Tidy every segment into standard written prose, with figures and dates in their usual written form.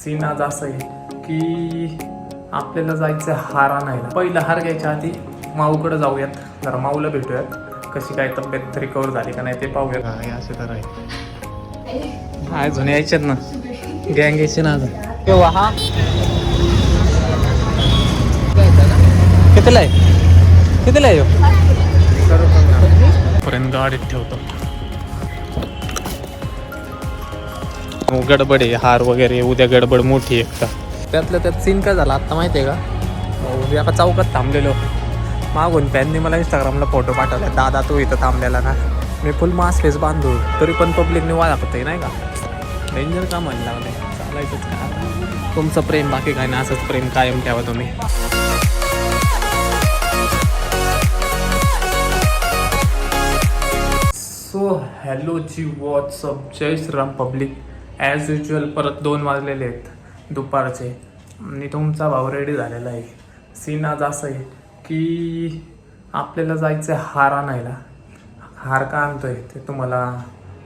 Scene आज असं आहे की आपल्याला जायचं हार आणायला. पहिला हार घ्यायच्या आधी माऊकडे जाऊयात, जरा माऊला भेटूयात, कशी काय तब्येत रिकवर झाली का नाही ते पाहूयात. हे असे तर आहे अजून यायच्यात ना, गँग यायची ना अजून. केव्हा हा कितीला आहे, कितीला आहे पर्यंत गाडीत ठेवतो. गडबड आहे हार वगैरे, उद्या गडबड मोठी आहे का. त्यातलं त्यात सीन काय झाला आत्ता माहिती आहे का, उद्या एका चौकात थांबलेलो, मागून त्यांनी मला इंस्टाग्रामला फोटो पाठवला, दादा तू इथं थांबलेला ना. मी फुल मास्क फेस बांधू तरी पण पब्लिकने वाळखते नाही का, डेंजर का म्हणायला लागले. चालायचंच का, तुमचं प्रेम बाकी काय नाही, असंच प्रेम कायम ठेवा तुम्ही. सो हॅलो जी व्हॉट्सअप, जय श्रीराम पब्लिक. ॲज युजल परत 2 वाजलेले आहेत दुपारचे आणि तुमचा भाऊ रेडी झालेला आहे. सीन आज असं आहे की आपल्याला जायचं आहे हार आणायला. हार का आणतो आहे ते तुम्हाला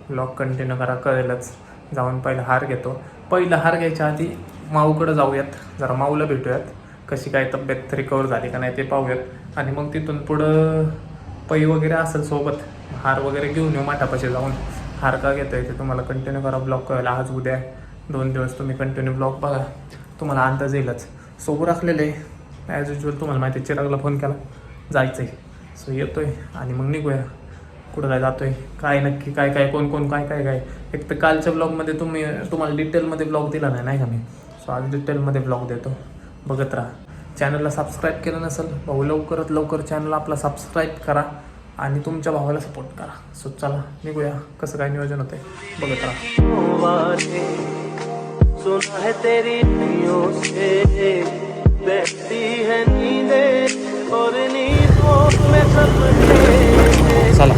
ब्लॉग कंटिन्यू करा, कळेलच. जाऊन पहिला हार घेतो. पहिला हार घ्यायच्या आधी माऊकडे जाऊयात, जरा माऊला भेटूयात, कशी काय तब्येत रिकवर झाली का नाही ते पाहूयात. आणि मग तिथून पुढं पै वगैरे असेल सोबत, हार वगैरे घेऊन येऊ माठापाशी जाऊन. हार का घेतो आहे ते तुम्हाला कंटिन्यू करा, ब्लॉग कळेल. आज उद्या 2 दिवस तुम्ही कंटिन्यू ब्लॉग बघा, तुम्हाला अंदाज येईलच. सोबत राखलेलं आहे ॲज युजल. तुम्हाला माहिती आहे चिरागला फोन केला, जायचं आहे. सो येतो आहे आणि मग निघूया. कुठं काय जातो आहे, काय नक्की काय काय कोण कोण काय काय काय. एक तर कालच्या ब्लॉगमध्ये तुम्हाला डिटेलमध्ये ब्लॉग दिला नाही का मी. सो आज डिटेलमध्ये ब्लॉग देतो, बघत राहा. चॅनलला सबस्क्राईब केलं नसेल भाऊ, लवकरात लवकर चॅनल आपला सबस्क्राईब करा आणि तुमच्या भावाला सपोर्ट करा. सो चला निघूया, कसं काय नियोजन होतंय बघत राहा. सुना है तेरी से बहती है नींदें और नींदों में सपने. चला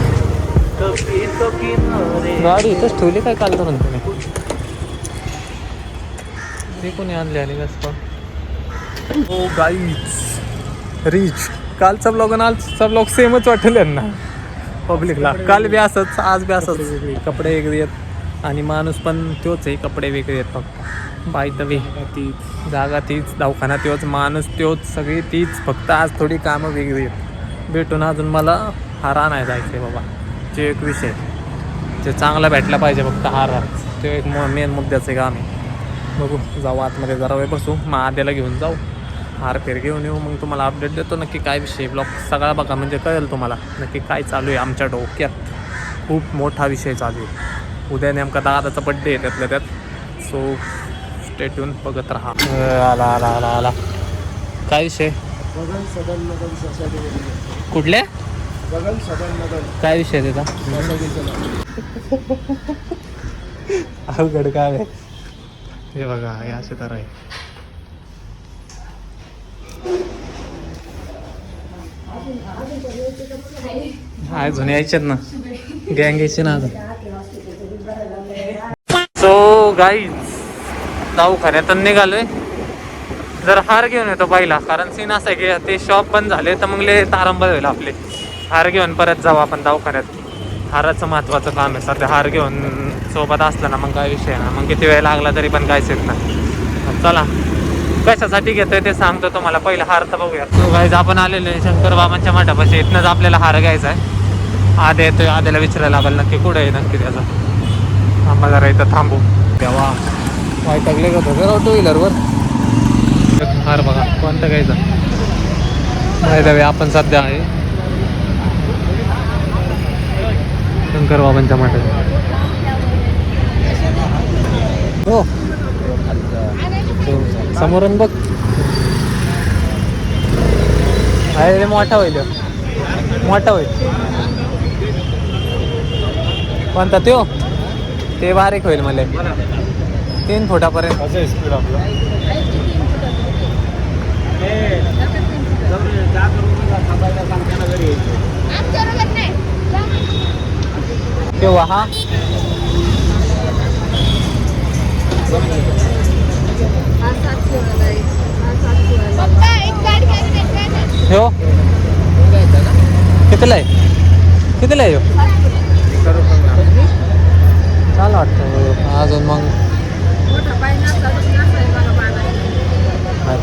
कभी तो किनारे. गाडी इथंच ठेवली काय काल तर तुम्ही, ते कोणी आणले आणि कसं. ओ गाईज रिच. कालचा ब्लॉग आणि आजचा ब्लॉग सेमच वाटेल यांना पब्लिकला. काल बी असंच, आज बी असंच. कपडे वेगळे आहेत आणि माणूस पण तोच आहे, कपडे वेगळे आहेत. फक्त बाय द वे तीच जागा, तीच दवाखाना, तोच माणूस, तोच सगळी तीच. फक्त आज थोडी कामं वेगळी आहेत. भेटून अजून मला हार आणायला जायचं आहे बाबा. ते एक विषय जे चांगला भेटला पाहिजे, फक्त हार. ते एक मेन मुद्द्याचं काम आहे. बघू, जाऊ आतमध्ये जरा वेळ बसू, मग आद्याला घेऊन जाऊ, हार फेर घेऊन येऊ. मग तुम्हाला अपडेट देतो नक्की काय विषय. ब्लॉग सगळा बघा म्हणजे कळेल तुम्हाला नक्की काय चालू आहे आमच्या डोक्यात. खूप मोठा विषय चालू आहे. उद्या नेमका दादाचा बड्डे आहे त्यातल्या त्यात. सो स्टे ट्यून, बघत राहा. आला आला आला आला. काय विषय, कुठल्या काय विषय त्याचा, अवघड काय आहे हे बघा. हे असे तर आहे. अजून यायच्यात ना, गँग यायची ना अजून. सो गाईज दवाखान्यातून निघालोय, जर हार घेऊन येतो पहिला. कारण सीन असं आहे की ते शॉप बंद झाले तर मग तारंबळ होईल आपले. हार घेऊन परत जाऊ आपण दवाखान्यात. हाराचं महत्त्वाचं काम आहे सध्या. हार घेऊन सोबत असलं ना मग काय विषय ना, मग किती वेळ लागला तरी पण काहीच येत नाही. चला कशासाठी घेतोय ते सांगतो तुम्हाला. पहिला हार तर बघूया. तो गाईज आपण आलेलो आहे शंकर बाबांच्या मठापाशी. इथनंच आपल्याला हार घ्यायचा आहे. आद्या येतोय, आद्याला विचारायला लागेल नक्की कुठं आहे नक्की त्याचा. आम्हाला जरा इथं थांबू. तेव्हा वाईटागले का तो 2 व्हीलरवर. हार बघा कोणता घ्यायचा माहिती. आपण सध्या आहे शंकर बाबांच्या मठात. हो समोरून बघ, अरे मोठा होईल, मोठा होईल. कोणता त्यो, ते बारीक होईल मला 3 फुटापर्यंत. स्पीड आपलं केव्हा हा हो कितीला आहे, कितीला आहे चाल वाटतं अजून. मग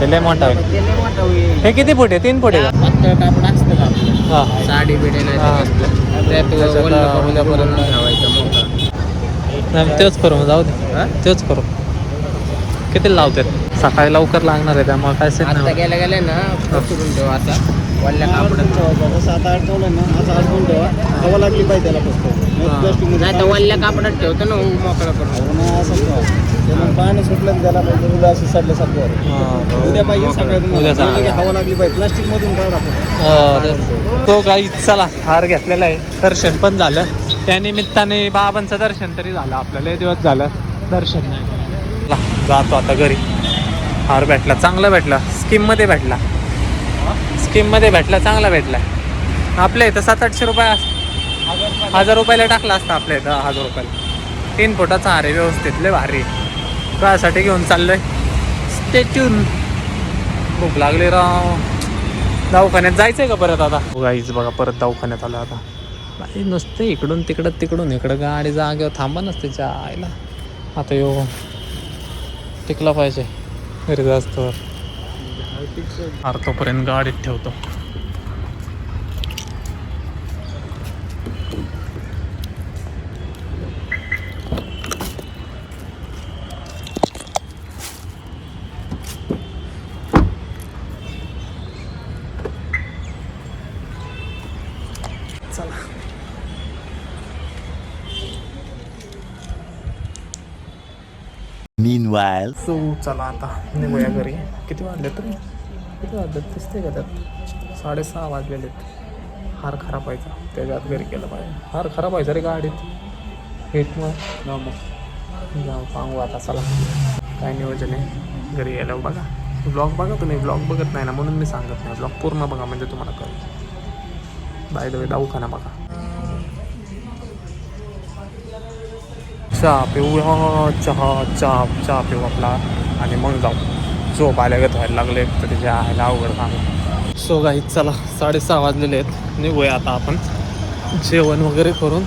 ते लय मोठा आहे. ते लय मोठा होईल. हे किती फूट आहे? 3 फूट आहे का? पातळ कापड असतं का आपलं? हां साडी बिडी नाही हां. त्यात वल्ल करून उद्यापर्यंत ठेवायचं मोठा. नाही तेच करू मग, जाऊ दे तेच करू. किती लावतात? सकाळी लवकर लागणार आहे त्यामुळे काय सेट आता नाही. गेल्या गेल्या ना पसरून ठेवा आता वल्ल्या कापडात. 7-8 ठेवलं ना असं अडकून ठेवा. हवा लागली पाहिजे त्याला फक्त. नाही तर वल्ल्या कापडात ठेवतो ना मोकळं करून. असं ठेवा. त्याला पाणी सुटलं की त्याला पाहिजे उद्या अशी सडल्यासारखं होतं. उद्या पाहिजे सकाळी उद्या सकाळी. हवा लागली पाहिजे. प्लास्टिक मधून काढा आपण. तो काही चला हार घेतलेला आहे. दर्शन पण झालं त्यानिमित्ताने. बाबांचं दर्शन तरी झालं. आपल्याला दिवस झालं दर्शन नाही. चला, जातो आता घरी. हार भेटला, चांगला भेटला. स्कीममध्ये भेटला. स्कीममध्ये भेटला, चांगला भेटला. आपल्या इथं 700-800 रुपये 1000 रुपयाला टाकला असता आपल्या इथं. 1000 रुपयाला 3 फुटाचा हार आहे, व्यवस्थित लय भारी. त्यासाठी घेऊन चाललोय. स्टेट्यून. भूक लागली राव. दवाखान्यात जायचंय का परत आता? गाईच बघा परत दवाखान्यात आलं आता. काही नसते इकडून तिकडं तिकडून इकडं. गाडी जागेवर थांबा नसते जायला. आता यो टिकला पाहिजे घरी जास्त. तोपर्यंत गाडीत ठेवतो. चला Meanwhile, सो चला आता निघूया घरी. किती वाजले तरी? किती वाजले दिसते का त्यात? 6:30 वाजलेले आहेत. हार खराब व्हायचा त्याच्यात घरी केलं पाहिजे. हार खराब व्हायचा रे गाडीत. हेत मग जाऊ सांगू आता. चला काय नियोजन आहे घरी यायला बघा. ब्लॉग बघा तुम्ही. ब्लॉग बघत नाही ना म्हणून मी सांगत नाही. ब्लॉग पूर्ण बघा म्हणजे तुम्हाला कळेल. बाय द वे दवाखाना बघा. चहा पिऊया. चहा पिऊ आपला आणि मग जाऊ. झोप आल्यागत व्हायला लागले तर त्याच्या आयला अवघड काम. सो गाईत चला 6:30 वाजलेले आहेत. निघूया आता आपण. जेवण वगैरे करून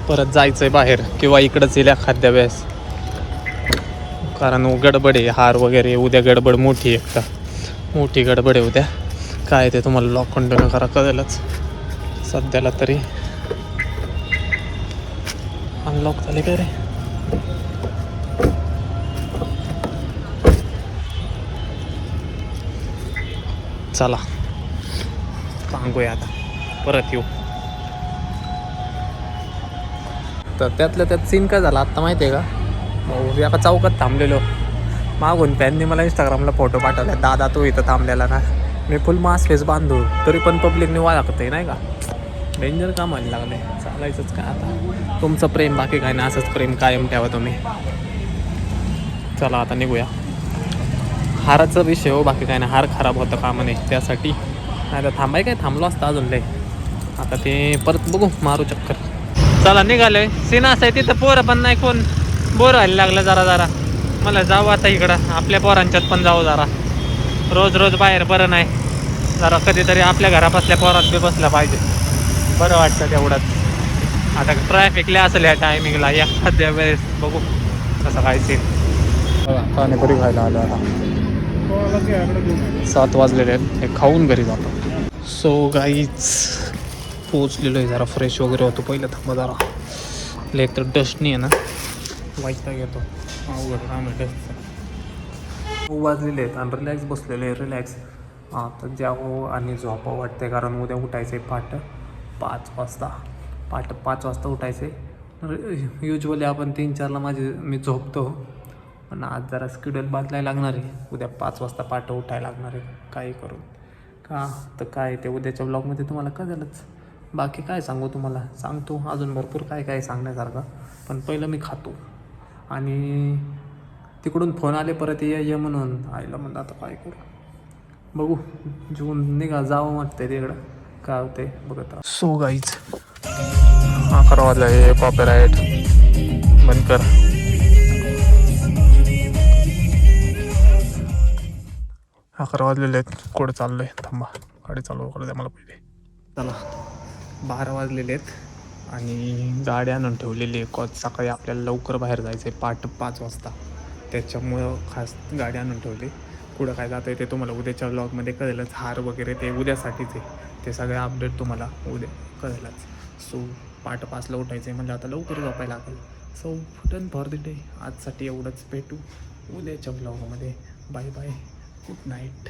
परत जायचं आहे बाहेर किंवा इकडंच येईल एखाद्या वेळेस. कारण गडबड आहे. हार वगैरे उद्या गडबड मोठी आहे. एकदा मोठी गडबड आहे उद्या. काय ते तुम्हाला लॉक कंटिन्यू करा कळेलच. सध्याला तरी अनलॉक झाले काय रे? चला सांगूया आता परत येऊ. तर त्यातल्या त्यात सीन काय झाला आत्ता माहिती आहे का? भाऊ एका चौकात थांबलेलो. मागून त्यांनी मला इंस्टाग्रामला फोटो पाठवला. दादा तू इथं थांबलेला ना. मी फुल मास्क फेस बांधू तरी पण पब्लिकने वाळखते नाही का? डेंजर काम व्हायला लागले. चालायचंच काय आता. तुमचं प्रेम बाकी काय नाही. असंच प्रेम कायम ठेवा तुम्ही. चला आता निघूया. हाराचा विषय हो बाकी काय नाही. हार खराब होतं कामा नाही त्यासाठी. नाही तर थांबाय काय थांबलो असतं अजून लय. आता ते परत बघू मारू चक्कर. चला निघालोय. सीन असं आहे तिथं पोरं पण नाही कोण. बोर व्हायला लागलं जरा. मला जाऊ आता इकडं. आपल्या पोरांच्यात पण जाऊ जरा. रोज बाहेर बरं नाही. जरा कधीतरी आपल्या घरापासल्या पोरात बी बसलं पाहिजे. बरं वाटतं तेवढंच. आता ट्रॅफिकला असेल या टायमिंगला. एखाद्या वेळेस बघू कसं काय सीन. पाणीपुरी खायला आलो आता. 7 वाजलेले आहेत. हे खाऊन घरी जातो. सो गाईच पोचलेलो आहे. जरा फ्रेश वगैरे होतो पहिलं. थांबा जरा. लेक तर डस्ट नाही आहे ना. वाईट घेतो. अवघड काम आहे डस्टचं. 9 वाजलेले आहेत आणि रिलॅक्स बसलेले आहे. रिलॅक्स आता जावं आणि झोपावं वाटते. कारण उद्या उठायचं आहे पहाटे 5 वाजता. पहाटे 5 वाजता उठायचं आहे. युजली आपण 3-4ला मी झोपतो. पण आज जरा स्केड्यूल बदलायला लागणार आहे. उद्या 5 वाजता पहाटे उठायला लागणार आहे. काही करून का तर काय ते उद्याच्या ब्लॉगमध्ये तुम्हाला कळेलच. बाकी काय सांगू तुम्हाला. सांगतो अजून भरपूर काय सांगण्यासारखं. पण पहिलं मी खातो. आणि तिकडून फोन आले परत ये म्हणून. आईला म्हणलं आता काय करू. बघू जेवून निघा जावं वाटतंय तिकडं. काय होते बघत राहा. सो गाईच 11 वाजला. हे कॉपीराईट बंद कर. 11 वाजलेले आहेत. कुठं चाललो आहे थांबा. गाडी चालू करू द्या मला पहिले. चला 12 वाजलेले आहेत आणि गाडी आणून ठेवलेली आहे. सकाळी आपल्याला लवकर बाहेर जायचं आहे. पहाटे 5 वाजता. त्याच्यामुळं खास गाडी आणून ठेवली. कुठं काय जातं आहे ते तुम्हाला उद्याच्या व्लॉगमध्ये कळेलच. हार वगैरे ते उद्यासाठीच आहे, ते सगळे अपडेट तुम्हाला उद्या कळेलच. सो 5:05ला उठायचं आहे म्हणजे आता लवकर झोपायला लागेल. So done for the day. आजसाठी एवढंच. भेटू उद्याच्या व्लॉगमध्ये. Bye bye, good night.